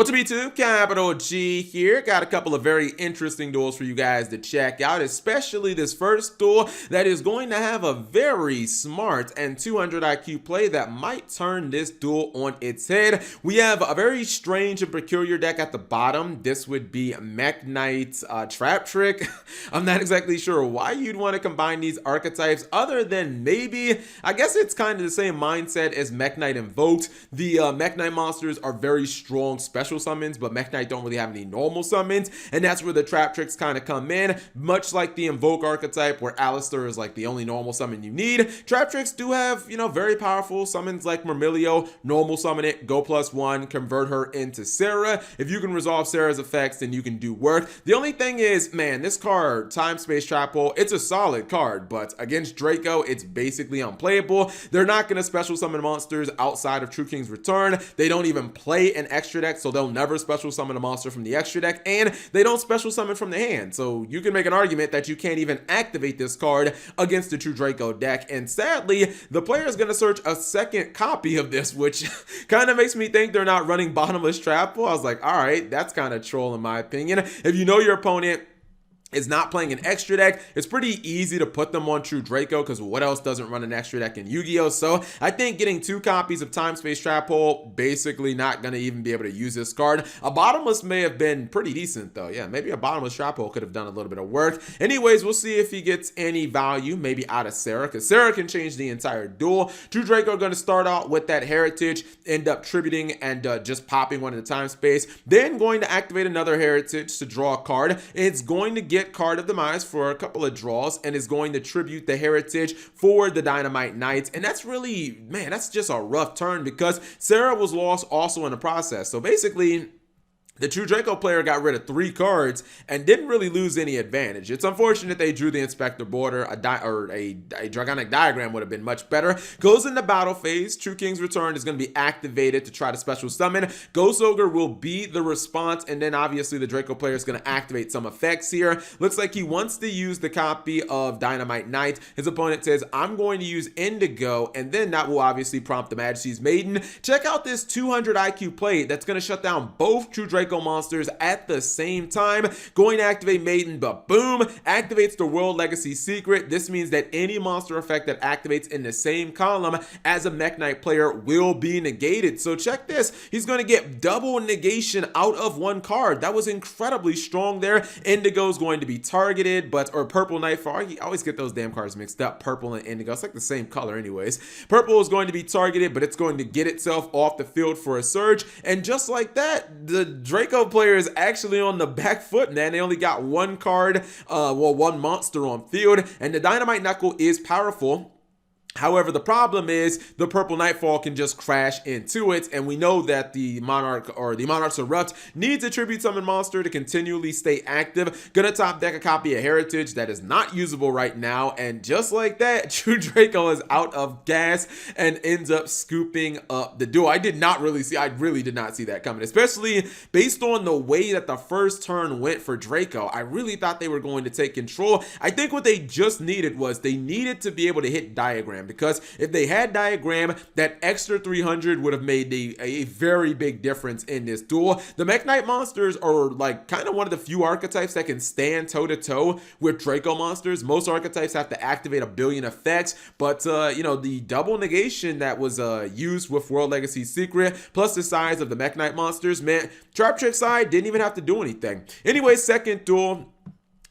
What's up, YouTube? Capital G here. Got a couple of very interesting duels for you guys to check out, especially this first duel that is going to have a very smart and 200 IQ play that might turn this duel on its head. We have a very strange and peculiar deck at the bottom. This would be Mech Knight's Trap Trick. I'm not exactly sure why you'd want to combine these archetypes other than maybe, I guess it's kind of the same mindset as Mech Knight Invoked. The Mech Knight monsters are very strong special summons, but Mech Knight don't really have any normal summons, and that's where the trap tricks kind of come in. Much like the Invoke archetype, where Alistair is like the only normal summon you need, trap tricks do have, very powerful summons like Myrmilio. Normal summon it, go +1, convert her into Sarah. If you can resolve Sarah's effects, then you can do work. The only thing is, man, this card, Time Space Trap Hole, it's a solid card, but against Draco, it's basically unplayable. They're not going to special summon monsters outside of True King's Return. They don't even play an extra deck, so they'll never special summon a monster from the extra deck, and they don't special summon from the hand. So you can make an argument that you can't even activate this card against the True Draco deck, and sadly, the player is going to search a second copy of this, which kind of makes me think they're not running Bottomless Trap Pool. I was like, all right, that's kind of troll in my opinion. If you know your opponent is not playing an extra deck, it's pretty easy to put them on True Draco, because what else doesn't run an extra deck in Yu-Gi-Oh? So I think getting 2 copies of Time Space Trap Hole, basically not going to even be able to use this card. A Bottomless may have been pretty decent though. Yeah, maybe a Bottomless Trap Hole could have done a little bit of work. Anyways, we'll see if he gets any value, maybe out of Sarah, because Sarah can change the entire duel. True Draco are going to start out with that Heritage, end up tributing and just popping one in the Time Space, then going to activate another Heritage to draw a card. It's going to get Card of Demise for a couple of draws, and is going to tribute the Heritage for the Dynamite Knights. And that's really, man, that's just a rough turn, because Sarah was lost also in the process. So basically, the True Draco player got rid of 3 cards and didn't really lose any advantage. It's unfortunate they drew the Inspector Border. A Dragonic Diagram would have been much better. Goes into battle phase. True King's Return is going to be activated to try to special summon. Ghost Ogre will be the response, and then obviously the Draco player is going to activate some effects here. Looks like he wants to use the copy of Dynamite Knight. His opponent says, I'm going to use Indigo, and then that will obviously prompt the Majesty's Maiden. Check out this 200 IQ play that's going to shut down both True Draco monsters at the same time. Going to activate Maiden, but boom, activates the World Legacy Secret. This means that any monster effect that activates in the same column as a Mech Knight player will be negated. So check this, he's going to get double negation out of 1 card. That was incredibly strong there. Indigo is going to be targeted, or Purple Nightfall. I always get those damn cards mixed up, purple and indigo. It's like the same color anyways. Purple is going to be targeted, but it's going to get itself off the field for a surge, and just like that, the Draco player is actually on the back foot, man. They only got 1 card, 1 monster on field, and the Dynamite Knuckle is powerful. However, the problem is the Purple Nightfall can just crash into it, and we know that the Monarch or the Monarch's Erupt needs a Tribute Summon monster to continually stay active. Gonna top deck a copy of Heritage that is not usable right now, and just like that, True Draco is out of gas and ends up scooping up the duel. I really did not see that coming, especially based on the way that the first turn went for Draco. I really thought they were going to take control. I think what they just needed was they needed to be able to hit Diagram, because if they had Diagram, that extra 300 would have made a very big difference in this duel. The Mech Knight monsters are like kind of one of the few archetypes that can stand toe-to-toe with Draco monsters. Most archetypes have to activate a billion effects, but the double negation that was used with World Legacy Secret, plus the size of the Mech Knight monsters, man, Trap Trick side didn't even have to do anything. Anyway, second duel,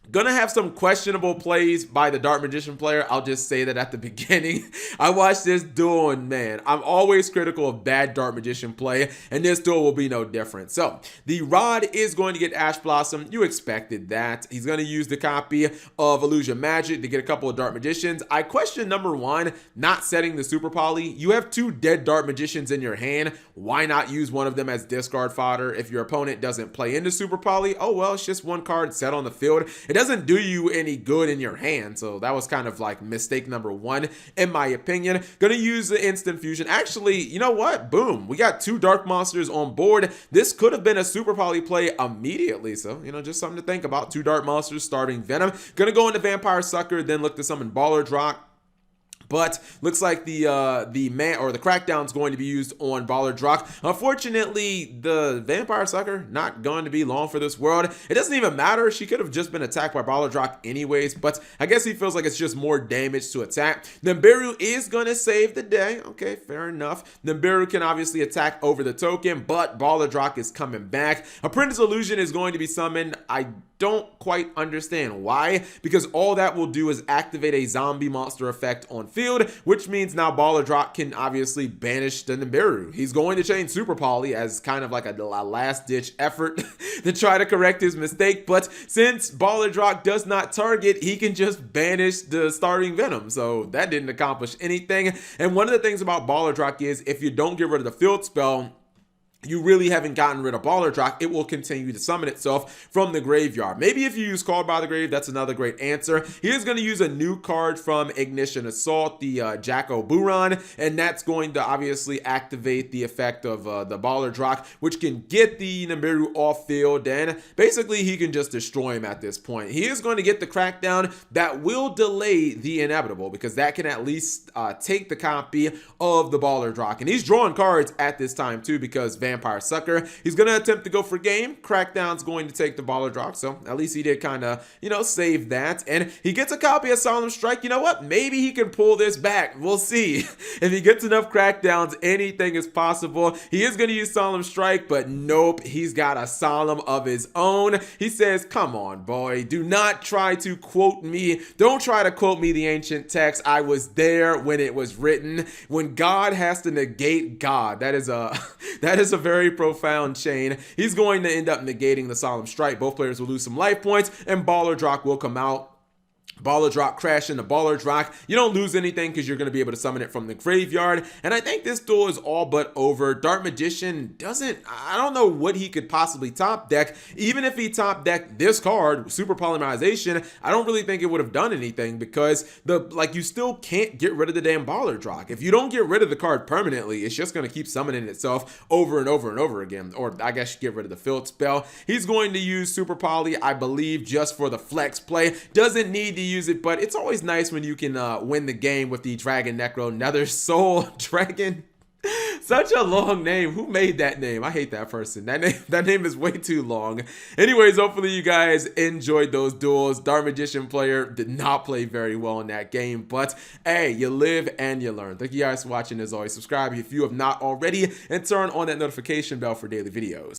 gonna have some questionable plays by the Dark Magician player. I'll just say that at the beginning. I watched this duel, and man, I'm always critical of bad Dark Magician play, and this duel will be no different. So the Rod is going to get Ash Blossom. You expected that. He's going to use the copy of Illusion Magic to get a couple of Dark Magicians. I question number 1, not setting the Super Poly. You have 2 dead Dark Magicians in your hand. Why not use one of them as discard fodder? If your opponent doesn't play into Super Poly, oh well, it's just 1 card set on the field. It doesn't do you any good in your hand, so that was kind of like mistake number 1 in my opinion. Gonna use the Instant Fusion. Actually, you know what? Boom, we got 2 dark monsters on board. This could have been a Super Poly play immediately, so just something to think about. 2 dark monsters starting Venom. Gonna go into Vampire Sucker, then look to summon Baller Drop. But looks like the man or the crackdown is going to be used on Ballardrock. Unfortunately, the Vampire Sucker not going to be long for this world. It doesn't even matter. She could have just been attacked by Ballardrock anyways, but I guess he feels like it's just more damage to attack. Nibiru is going to save the day. Okay, fair enough. Nibiru can obviously attack over the token, but Ballardrock is coming back. Apprentice Illusion is going to be summoned. I don't quite understand why, because all that will do is activate a zombie monster effect on field, which means now Ballardrock can obviously banish the Nibiru. He's going to chain Super Poly as kind of like a last-ditch effort to try to correct his mistake, but since Ballardrock does not target, he can just banish the starting Venom, so that didn't accomplish anything. And one of the things about Ballardrock is if you don't get rid of the field spell, you really haven't gotten rid of Ballardrock. It will continue to summon itself from the graveyard. Maybe if you use Called by the Grave, that's another great answer. He is going to use a new card from Ignition Assault, the Jacko Buran, and that's going to obviously activate the effect of the Ballardrock, which can get the Nibiru off field, and basically he can just destroy him at this point. He is going to get the crackdown that will delay the inevitable, because that can at least take the copy of the Ballardrock, and he's drawing cards at this time too, because Vampire Sucker, he's going to attempt to go for game. Crackdown's going to take the Ballardrock, so at least he did kind of, you know, save that. And he gets a copy of Solemn Strike. You know what? Maybe he can pull this back. We'll see. If he gets enough crackdowns, anything is possible. He is going to use Solemn Strike, but nope, he's got a Solemn of his own. He says, come on, boy, do not try to quote me. Don't try to quote me the ancient text. I was there when it was written. When God has to negate God, that is a very profound chain. He's going to end up negating the Solemn Strike. Both players will lose some life points, and Ballardrock will come out. Ballardrock crash into Ballardrock. You don't lose anything because you're going to be able to summon it from the graveyard. And I think this duel is all but over. Dark Magician doesn't, I don't know what he could possibly top deck. Even if he top decked this card, Super Polymerization, I don't really think it would have done anything, because you still can't get rid of the damn Ballardrock. If you don't get rid of the card permanently, it's just going to keep summoning itself over and over and over again. Or I guess you get rid of the field spell. He's going to use Super Poly, I believe, just for the flex play. Doesn't need to use it, but it's always nice when you can win the game with the Dragon Necro Nether Soul Dragon. Such a long name. Who made that name? I hate that person. That name is way too long. Anyways, hopefully you guys enjoyed those duels. Dark Magician player did not play very well in that game, but hey, you live and you learn. Thank you guys for watching. As always, subscribe if you have not already, and turn on that notification bell for daily videos.